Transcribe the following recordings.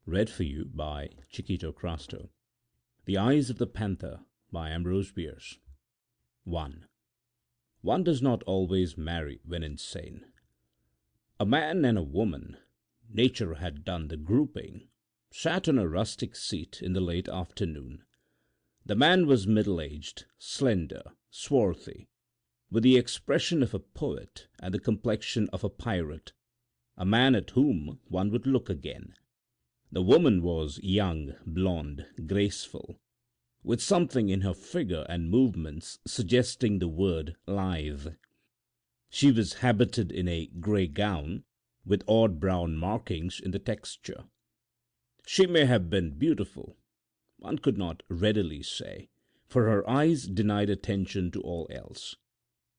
Read for you by Chiquito Crasto. The Eyes of the Panther by Ambrose Bierce. 1. One does not always marry when insane. A man and a woman, nature had done the grouping, sat on a rustic seat in the late afternoon. The man was middle-aged, slender, swarthy, with the expression of a poet and the complexion of a pirate, a man at whom one would look again. The woman was young, blonde, graceful, with something in her figure and movements suggesting the word lithe. She was habited in a grey gown, with odd brown markings in the texture. She may have been beautiful. One could not readily say, for her eyes denied attention to all else.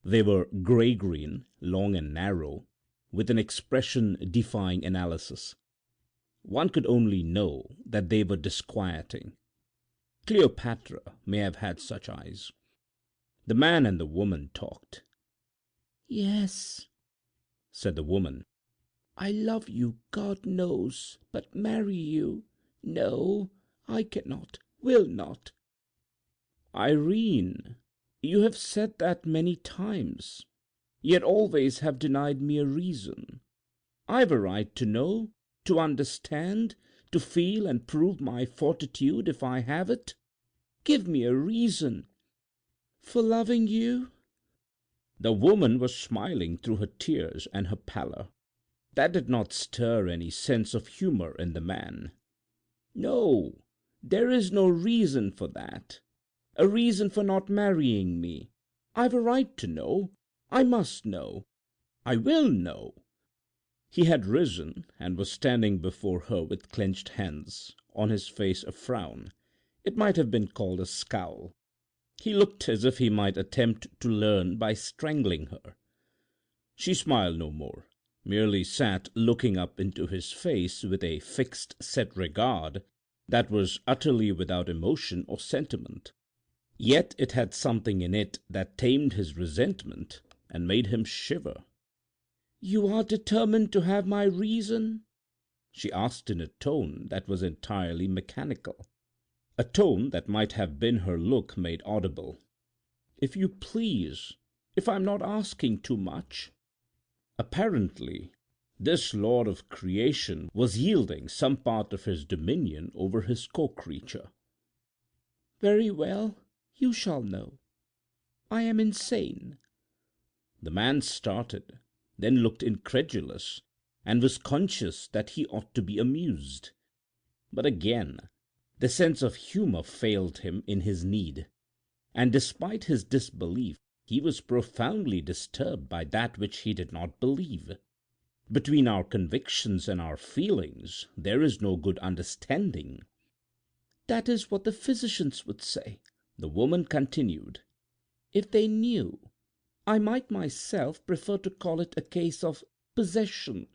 They were grey-green, long and narrow, with an expression defying analysis. One could only know that they were disquieting. Cleopatra may have had such eyes. The man and the woman talked. "Yes," said the woman, "I love you, God knows, but marry you, no, I cannot, will not." "Irene, you have said that many times, yet always have denied me a reason. I've a right to know, to understand, to feel and prove my fortitude if I have it. Give me a reason." "For loving you?" The woman was smiling through her tears and her pallor. That did not stir any sense of humour in the man. "No, there is no reason for that. A reason for not marrying me. I've a right to know. I must know. I will know." He had risen and was standing before her with clenched hands, on his face a frown. It might have been called a scowl. He looked as if he might attempt to learn by strangling her. She smiled no more, merely sat looking up into his face with a fixed, set regard that was utterly without emotion or sentiment. Yet it had something in it that tamed his resentment and made him shiver. "You are determined to have my reason?" she asked in a tone that was entirely mechanical. A tone that might have been her look made audible. "If you please, if I'm not asking too much." Apparently, this lord of creation was yielding some part of his dominion over his co-creature. "Very well, you shall know. I am insane." The man started, then looked incredulous, and was conscious that he ought to be amused. But again the sense of humour failed him in his need, and despite his disbelief he was profoundly disturbed by that which he did not believe. Between our convictions and our feelings there is no good understanding. "That is what the physicians would say," the woman continued, "if they knew. I might myself prefer to call it a case of possession.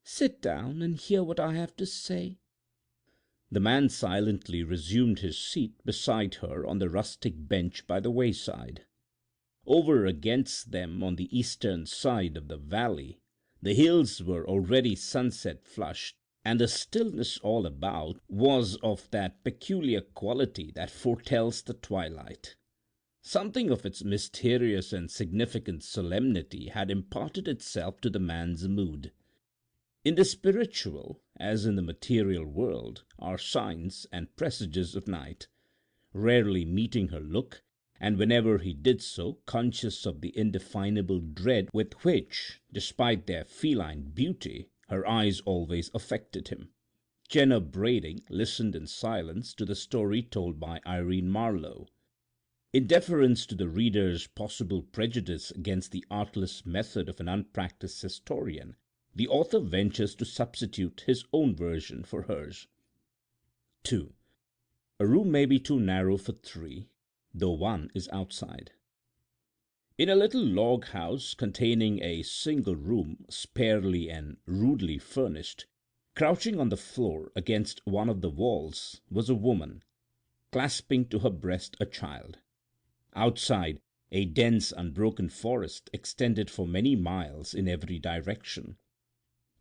Sit down and hear what I have to say." The man silently resumed his seat beside her on the rustic bench by the wayside. Over against them on the eastern side of the valley the hills were already sunset-flushed, and the stillness all about was of that peculiar quality that foretells the twilight. Something of its mysterious and significant solemnity had imparted itself to the man's mood. In the spiritual, as in the material world, are signs and presages of night. Rarely meeting her look, and whenever he did so conscious of the indefinable dread with which, despite their feline beauty, her eyes always affected him, Jenner Brading listened in silence to the story told by Irene Marlowe. In deference to the reader's possible prejudice against the artless method of an unpractised historian, the author ventures to substitute his own version for hers. 2. A room may be too narrow for three, though one is outside. In a little log house containing a single room, sparely and rudely furnished, crouching on the floor against one of the walls, was a woman, clasping to her breast a child. Outside, a dense, unbroken forest extended for many miles in every direction.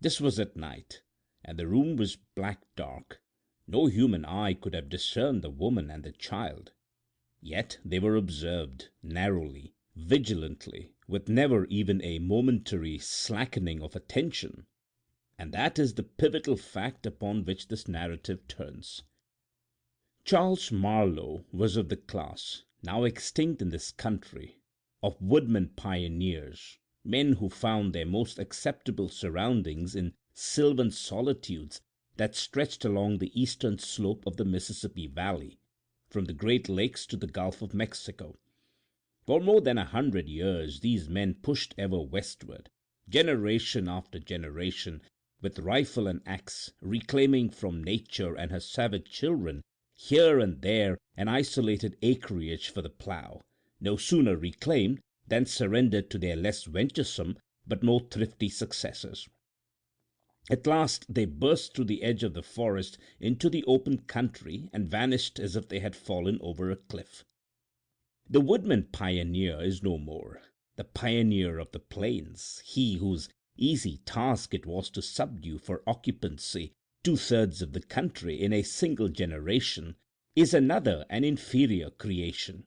This was at night, and the room was black dark. No human eye could have discerned the woman and the child. Yet they were observed, narrowly, vigilantly, with never even a momentary slackening of attention. And that is the pivotal fact upon which this narrative turns. Charles Marlowe was of the class, now extinct in this country, of woodmen pioneers, men who found their most acceptable surroundings in sylvan solitudes that stretched along the eastern slope of the Mississippi Valley, from the Great Lakes to the Gulf of Mexico. For more than 100 years these men pushed ever westward, generation after generation, with rifle and axe, reclaiming from nature and her savage children here and there an isolated acreage for the plough, no sooner reclaimed than surrendered to their less venturesome but more thrifty successors. At last they burst through the edge of the forest into the open country and vanished as if they had fallen over a cliff. The woodman pioneer is no more, the pioneer of the plains, he whose easy task it was to subdue for occupancy 2/3 of the country in a single generation, is another and inferior creation.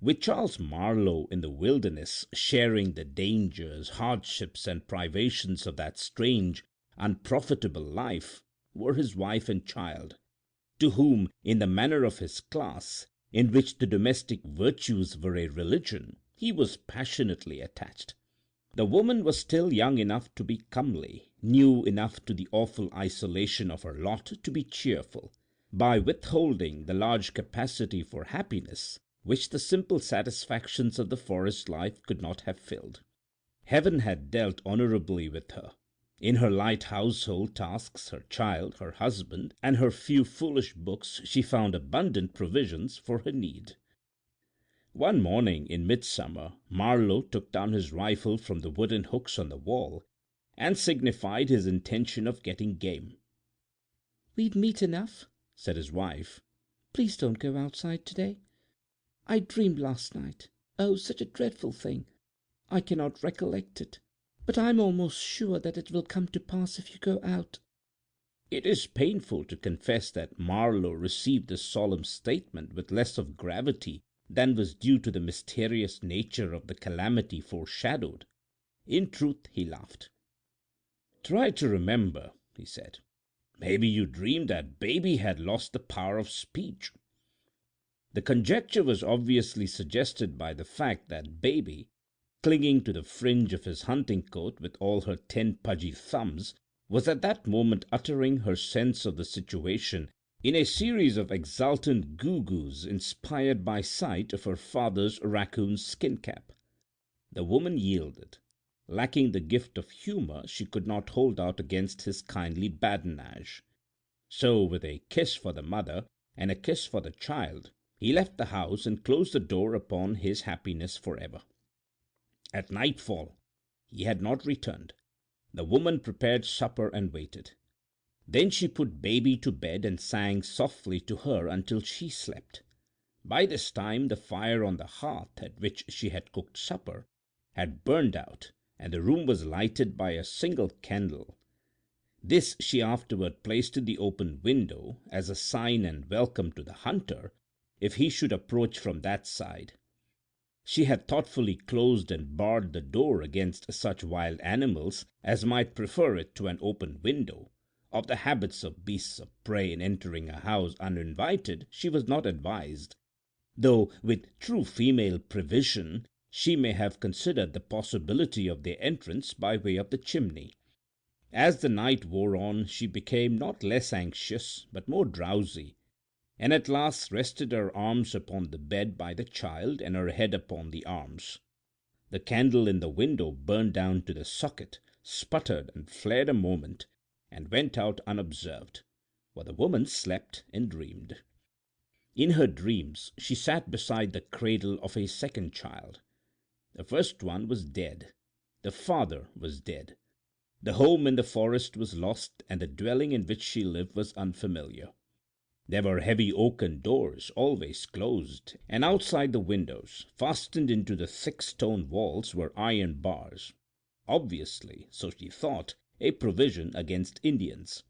With Charles Marlowe in the wilderness, sharing the dangers, hardships, and privations of that strange, unprofitable life, were his wife and child, to whom, in the manner of his class, in which the domestic virtues were a religion, he was passionately attached. The woman was still young enough to be comely, new enough to the awful isolation of her lot to be cheerful, by withholding the large capacity for happiness which the simple satisfactions of the forest life could not have filled. Heaven had dealt honorably with her. In her light household tasks, her child, her husband, and her few foolish books she found abundant provisions for her need. One morning in midsummer Marlowe took down his rifle from the wooden hooks on the wall, and signified his intention of getting game. "We've meat enough," said his wife. "Please don't go outside today. I dreamed last night. Oh, such a dreadful thing! I cannot recollect it, but I'm almost sure that it will come to pass if you go out." It is painful to confess that Marlowe received this solemn statement with less of gravity than was due to the mysterious nature of the calamity foreshadowed. In truth, he laughed. "Try to remember," he said. "Maybe you dreamed that baby had lost the power of speech." The conjecture was obviously suggested by the fact that baby, clinging to the fringe of his hunting coat with all her 10 pudgy thumbs, was at that moment uttering her sense of the situation in a series of exultant goo-goos inspired by sight of her father's raccoon skin cap. The woman yielded. Lacking the gift of humor, she could not hold out against his kindly badinage. So, with a kiss for the mother and a kiss for the child, he left the house and closed the door upon his happiness forever. At nightfall he had not returned. The woman prepared supper and waited. Then she put baby to bed and sang softly to her until she slept. By this time the fire on the hearth at which she had cooked supper had burned out, and the room was lighted by a single candle. This she afterward placed in the open window as a sign and welcome to the hunter if he should approach from that side. She had thoughtfully closed and barred the door against such wild animals as might prefer it to an open window. Of the habits of beasts of prey in entering a house uninvited she was not advised, though with true female prevision she may have considered the possibility of their entrance by way of the chimney. As the night wore on she became not less anxious but more drowsy, and at last rested her arms upon the bed by the child and her head upon the arms. The candle in the window burned down to the socket, sputtered and flared a moment, and went out unobserved, for the woman slept and dreamed. In her dreams she sat beside the cradle of a second child. The first one was dead. The father was dead. The home in the forest was lost, and the dwelling in which she lived was unfamiliar. There were heavy oaken doors, always closed, and outside the windows, fastened into the thick stone walls, were iron bars. Obviously, so she thought, a provision against Indians.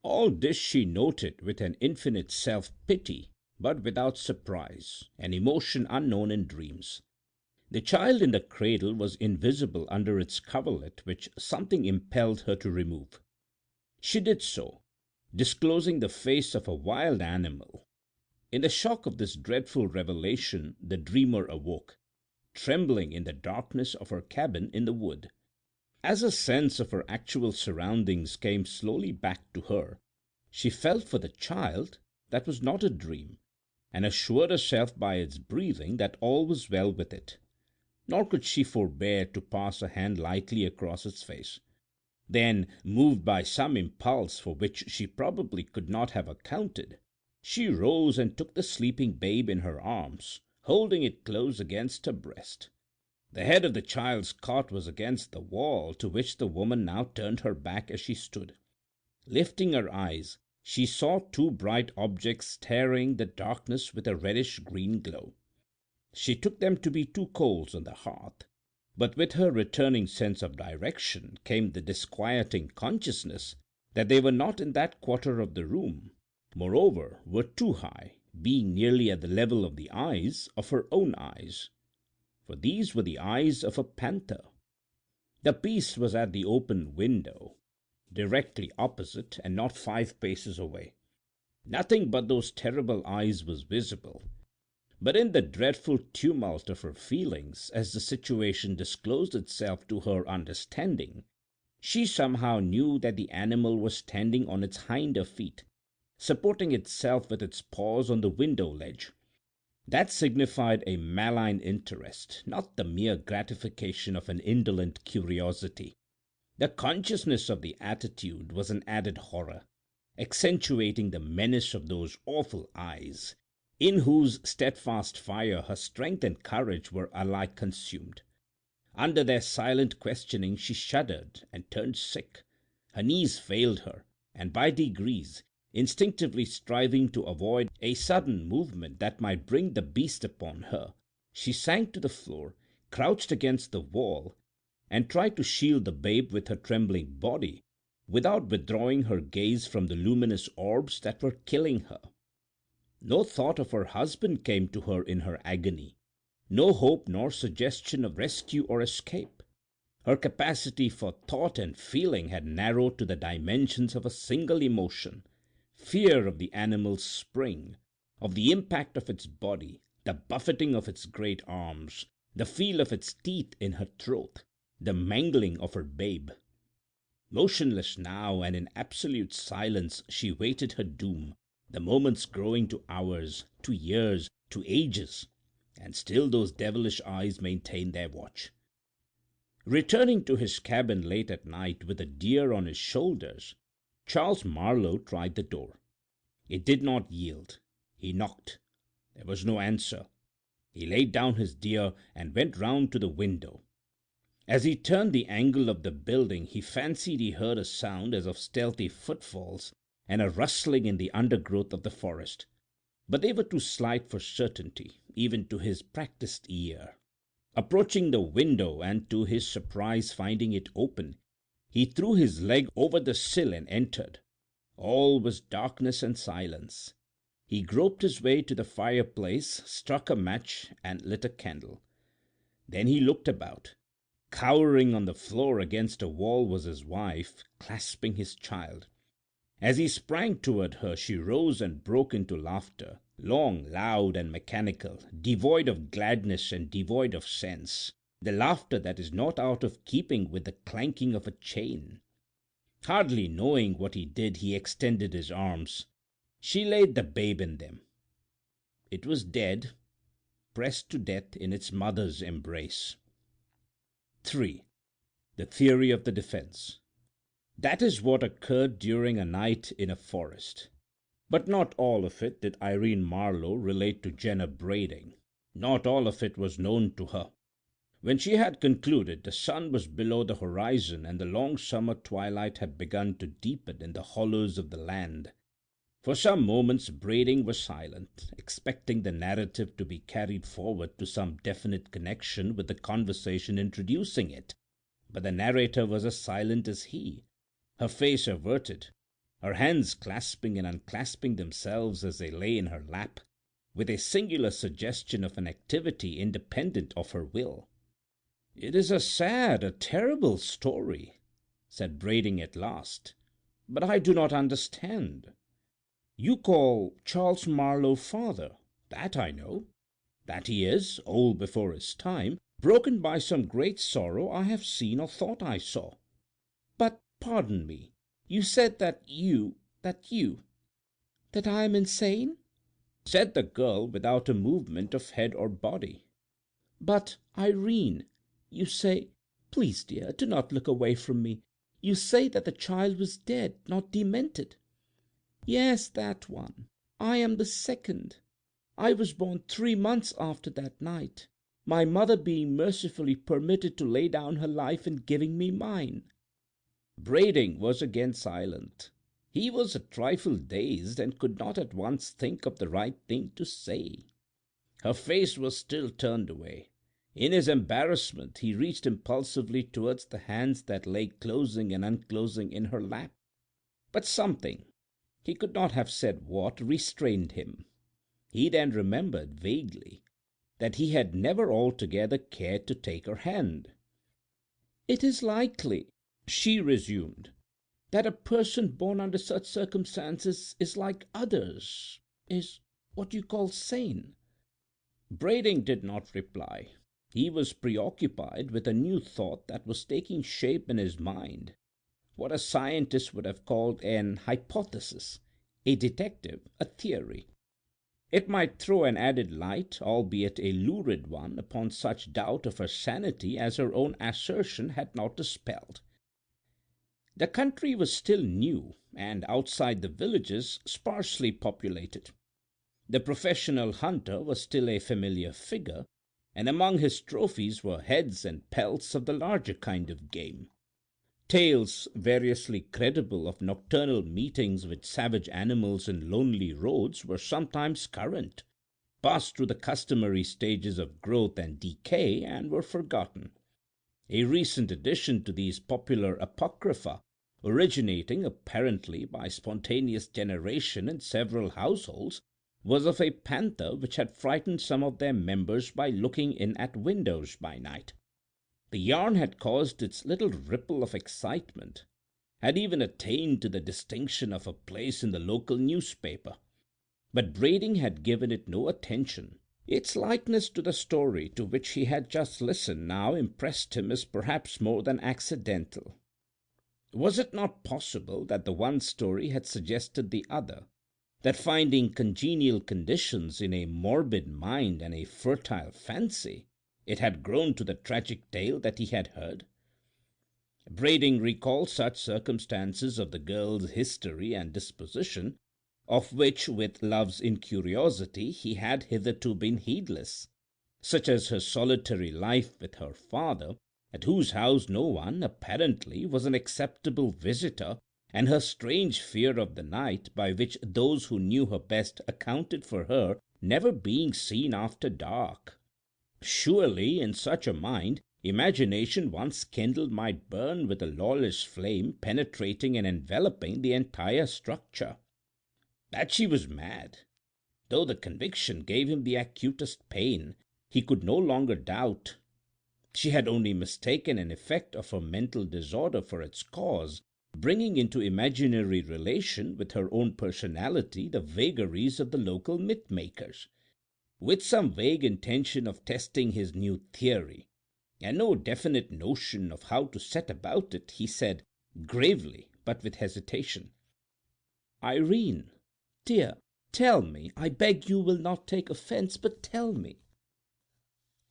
All this she noted with an infinite self-pity, but without surprise, an emotion unknown in dreams. The child in the cradle was invisible under its coverlet, which something impelled her to remove. She did so, disclosing the face of a wild animal. In the shock of this dreadful revelation, the dreamer awoke, trembling in the darkness of her cabin in the wood. As a sense of her actual surroundings came slowly back to her, she felt for the child that was not a dream, and assured herself by its breathing that all was well with it. Nor could she forbear to pass a hand lightly across its face. Then, moved by some impulse for which she probably could not have accounted, she rose and took the sleeping babe in her arms, holding it close against her breast. The head of the child's cot was against the wall, to which the woman now turned her back as she stood. Lifting her eyes, she saw two bright objects staring the darkness with a reddish-green glow. She took them to be two coals on the hearth, but with her returning sense of direction came the disquieting consciousness that they were not in that quarter of the room, moreover were too high, being nearly at the level of the eyes of her own eyes. For these were the eyes of a panther. The beast was at the open window, directly opposite and not 5 paces away. Nothing but those terrible eyes was visible, but in the dreadful tumult of her feelings, as the situation disclosed itself to her understanding, she somehow knew that the animal was standing on its hinder feet, supporting itself with its paws on the window ledge. That signified a malign interest, not the mere gratification of an indolent curiosity. The consciousness of the attitude was an added horror, accentuating the menace of those awful eyes, in whose steadfast fire her strength and courage were alike consumed. Under their silent questioning she shuddered and turned sick. Her knees failed her, and by degrees, instinctively striving to avoid a sudden movement that might bring the beast upon her, she sank to the floor, crouched against the wall, and tried to shield the babe with her trembling body, without withdrawing her gaze from the luminous orbs that were killing her. No thought of her husband came to her in her agony, no hope nor suggestion of rescue or escape. Her capacity for thought and feeling had narrowed to the dimensions of a single emotion, fear of the animal's spring, of the impact of its body, the buffeting of its great arms, the feel of its teeth in her throat, the mangling of her babe. Motionless now and in absolute silence she waited her doom, the moments growing to hours, to years, to ages, and still those devilish eyes maintained their watch. Returning to his cabin late at night with the deer on his shoulders, Charles Marlowe tried the door. It did not yield. He knocked. There was no answer. He laid down his deer and went round to the window. As he turned the angle of the building, he fancied he heard a sound as of stealthy footfalls and a rustling in the undergrowth of the forest, but they were too slight for certainty, even to his practised ear. Approaching the window, and to his surprise finding it open, he threw his leg over the sill and entered. All was darkness and silence. He groped his way to the fireplace, struck a match, and lit a candle. Then he looked about. Cowering on the floor against a wall was his wife, clasping his child. As he sprang toward her, she rose and broke into laughter, long, loud, and mechanical, devoid of gladness and devoid of sense, the laughter that is not out of keeping with the clanking of a chain. Hardly knowing what he did, he extended his arms. She laid the babe in them. It was dead, pressed to death in its mother's embrace. 3. The theory of the defense. That is what occurred during a night in a forest. But not all of it did Irene Marlowe relate to Jenner Brading. Not all of it was known to her. When she had concluded, the sun was below the horizon, and the long summer twilight had begun to deepen in the hollows of the land. For some moments Brading was silent, expecting the narrative to be carried forward to some definite connection with the conversation introducing it. But the narrator was as silent as he, her face averted, her hands clasping and unclasping themselves as they lay in her lap, with a singular suggestion of an activity independent of her will. "It is a sad, a terrible story," said Brading at last, "but I do not understand. You call Charles Marlowe father, that I know. That he is, old before his time, broken by some great sorrow I have seen or thought I saw. But, pardon me, you said that I am insane?" said the girl without a movement of head or body. "But, Irene, you say— Please, dear, do not look away from me. You say that the child was dead, not demented." "Yes, that one. I am the second. I was born 3 months after that night, my mother being mercifully permitted to lay down her life in giving me mine." Brading was again silent. He was a trifle dazed, and could not at once think of the right thing to say. Her face was still turned away. In his embarrassment he reached impulsively towards the hands that lay closing and unclosing in her lap. But something, he could not have said what, restrained him. He then remembered vaguely that he had never altogether cared to take her hand. "It is likely," she resumed, "that a person born under such circumstances is like others, is what you call sane." Brading did not reply. He was preoccupied with a new thought that was taking shape in his mind, what a scientist would have called an hypothesis, a detective a theory. It might throw an added light, albeit a lurid one, upon such doubt of her sanity as her own assertion had not dispelled. The country was still new, and outside the villages sparsely populated. The professional hunter was still a familiar figure, and among his trophies were heads and pelts of the larger kind of game. Tales variously credible of nocturnal meetings with savage animals in lonely roads were sometimes current, passed through the customary stages of growth and decay, and were forgotten. A recent addition to these popular apocrypha, originating apparently by spontaneous generation in several households, was of a panther which had frightened some of their members by looking in at windows by night. The yarn had caused its little ripple of excitement, had even attained to the distinction of a place in the local newspaper. But Brading had given it no attention. Its likeness to the story to which he had just listened now impressed him as perhaps more than accidental. Was it not possible that the one story had suggested the other, that finding congenial conditions in a morbid mind and a fertile fancy, it had grown to the tragic tale that he had heard? Brading recalled such circumstances of the girl's history and disposition, of which, with love's incuriosity, he had hitherto been heedless, such as her solitary life with her father, at whose house no one, apparently, was an acceptable visitor, and her strange fear of the night, by which those who knew her best accounted for her never being seen after dark. Surely, in such a mind, imagination once kindled might burn with a lawless flame, penetrating and enveloping the entire structure. That she was mad, though the conviction gave him the acutest pain, he could no longer doubt. She had only mistaken an effect of her mental disorder for its cause, bringing into imaginary relation with her own personality the vagaries of the local myth-makers. With some vague intention of testing his new theory, and no definite notion of how to set about it, he said, gravely, but with hesitation, "Irene, dear, tell me, I beg you will not take offence, but tell me."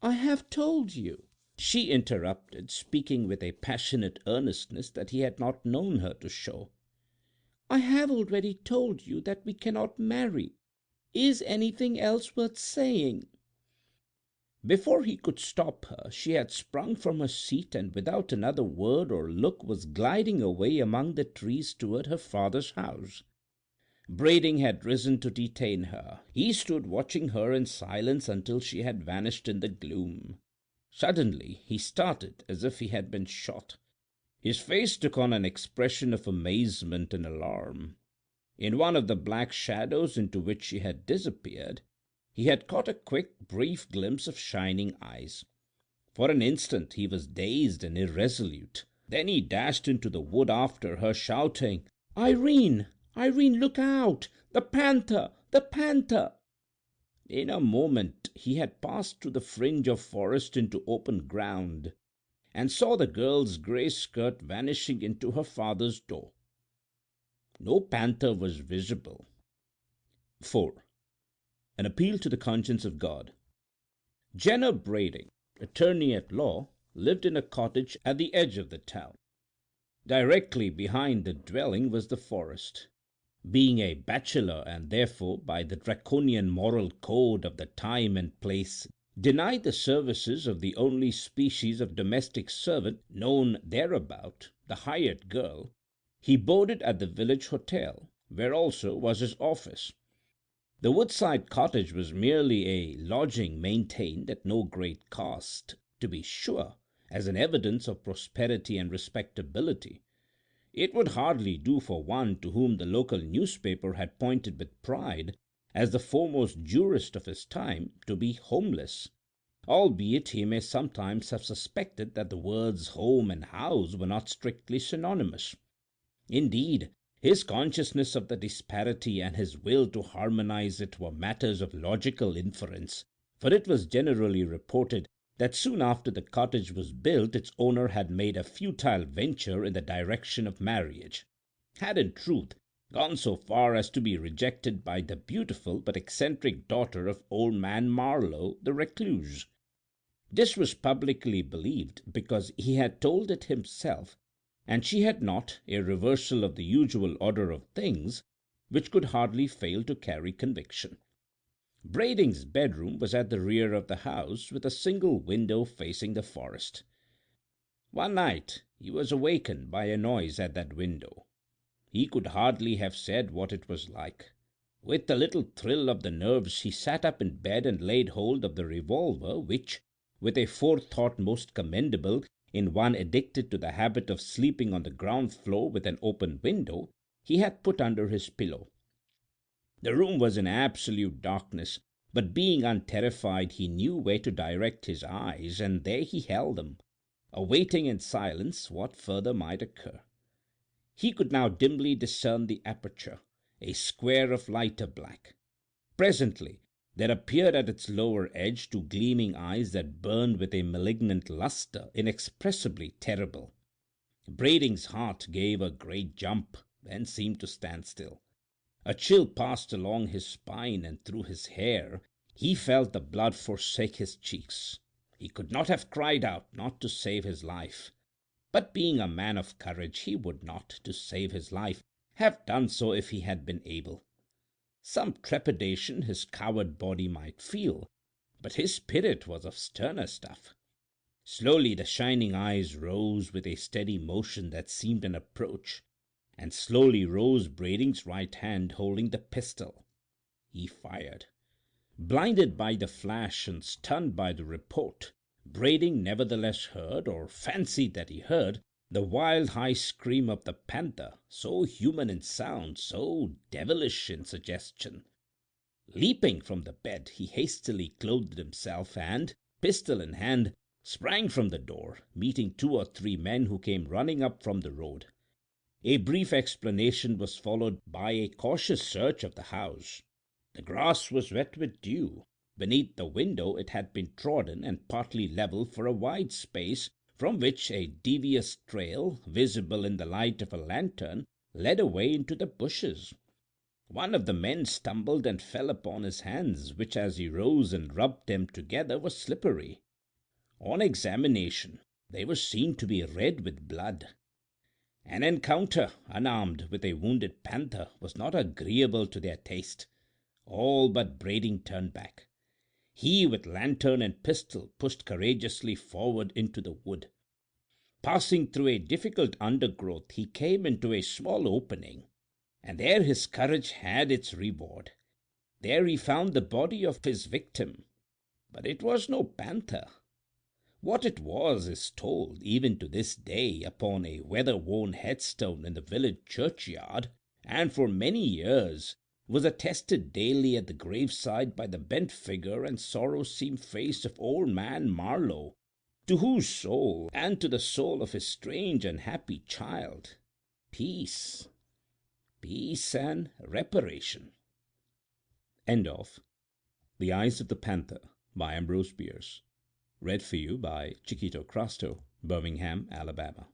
"I have told you," she interrupted, speaking with a passionate earnestness that he had not known her to show. "I have already told you that we cannot marry. Is anything else worth saying?" Before he could stop her, she had sprung from her seat, and without another word or look was gliding away among the trees toward her father's house. Brading had risen to detain her. He stood watching her in silence until she had vanished in the gloom. Suddenly he started as if he had been shot. His face took on an expression of amazement and alarm. In one of the black shadows into which she had disappeared, he had caught a quick, brief glimpse of shining eyes. For an instant he was dazed and irresolute. Then he dashed into the wood after her, shouting, "Irene! Irene, look out! The panther! The panther!" In a moment he had passed through the fringe of forest into open ground, and saw the girl's grey skirt vanishing into her father's door. No panther was visible. 4. An appeal to the conscience of God. Jenner Brading, attorney at law, lived in a cottage at the edge of the town. Directly behind the dwelling was the forest. Being a bachelor, and therefore, by the draconian moral code of the time and place, denied the services of the only species of domestic servant known thereabout, the hired girl, he boarded at the village hotel, where also was his office. The woodside cottage was merely a lodging maintained at no great cost, to be sure, as an evidence of prosperity and respectability. It would hardly do for one to whom the local newspaper had pointed with pride as the foremost jurist of his time to be homeless, albeit he may sometimes have suspected that the words home and house were not strictly synonymous. Indeed, his consciousness of the disparity and his will to harmonize it were matters of logical inference, for it was generally reported that soon after the cottage was built its owner had made a futile venture in the direction of marriage, had in truth gone so far as to be rejected by the beautiful but eccentric daughter of old man Marlowe, the recluse. This was publicly believed because he had told it himself, and she had not, a reversal of the usual order of things, which could hardly fail to carry conviction. Brading's bedroom was at the rear of the house, with a single window facing the forest. One night he was awakened by a noise at that window. He could hardly have said what it was like. With a little thrill of the nerves he sat up in bed and laid hold of the revolver which, with a forethought most commendable in one addicted to the habit of sleeping on the ground floor with an open window, he had put under his pillow. The room was in absolute darkness, but being unterrified he knew where to direct his eyes, and there he held them, awaiting in silence what further might occur. He could now dimly discern the aperture, a square of lighter black. Presently there appeared at its lower edge two gleaming eyes that burned with a malignant lustre inexpressibly terrible. Brading's heart gave a great jump, then seemed to stand still. A chill passed along his spine and through his hair. He felt the blood forsake his cheeks. He could not have cried out, not to save his life. But being a man of courage, he would not, to save his life, have done so if he had been able. Some trepidation his coward body might feel, but his spirit was of sterner stuff. Slowly the shining eyes rose with a steady motion that seemed an approach, and slowly rose Brading's right hand holding the pistol. He fired. Blinded by the flash and stunned by the report, Brading nevertheless heard, or fancied that he heard, the wild high scream of the panther, so human in sound, so devilish in suggestion. Leaping from the bed, he hastily clothed himself and, pistol in hand, sprang from the door, meeting 2 or 3 men who came running up from the road. A brief explanation was followed by a cautious search of the house. The grass was wet with dew. Beneath the window it had been trodden and partly level for a wide space, from which a devious trail, visible in the light of a lantern, led away into the bushes. One of the men stumbled and fell upon his hands, which as he rose and rubbed them together were slippery. On examination they were seen to be red with blood. An encounter, unarmed, with a wounded panther was not agreeable to their taste. All but Brading turned back. He, with lantern and pistol, pushed courageously forward into the wood. Passing through a difficult undergrowth, he came into a small opening, and there his courage had its reward. There he found the body of his victim, but it was no panther. What it was is told, even to this day, upon a weather-worn headstone in the village churchyard, and for many years was attested daily at the graveside by the bent figure and sorrow-seamed face of old man Marlowe, to whose soul, and to the soul of his strange and happy child, peace, peace and reparation. End of The Eyes of the Panther by Ambrose Bierce. Read for you by Chiquito Crasto, Birmingham, Alabama.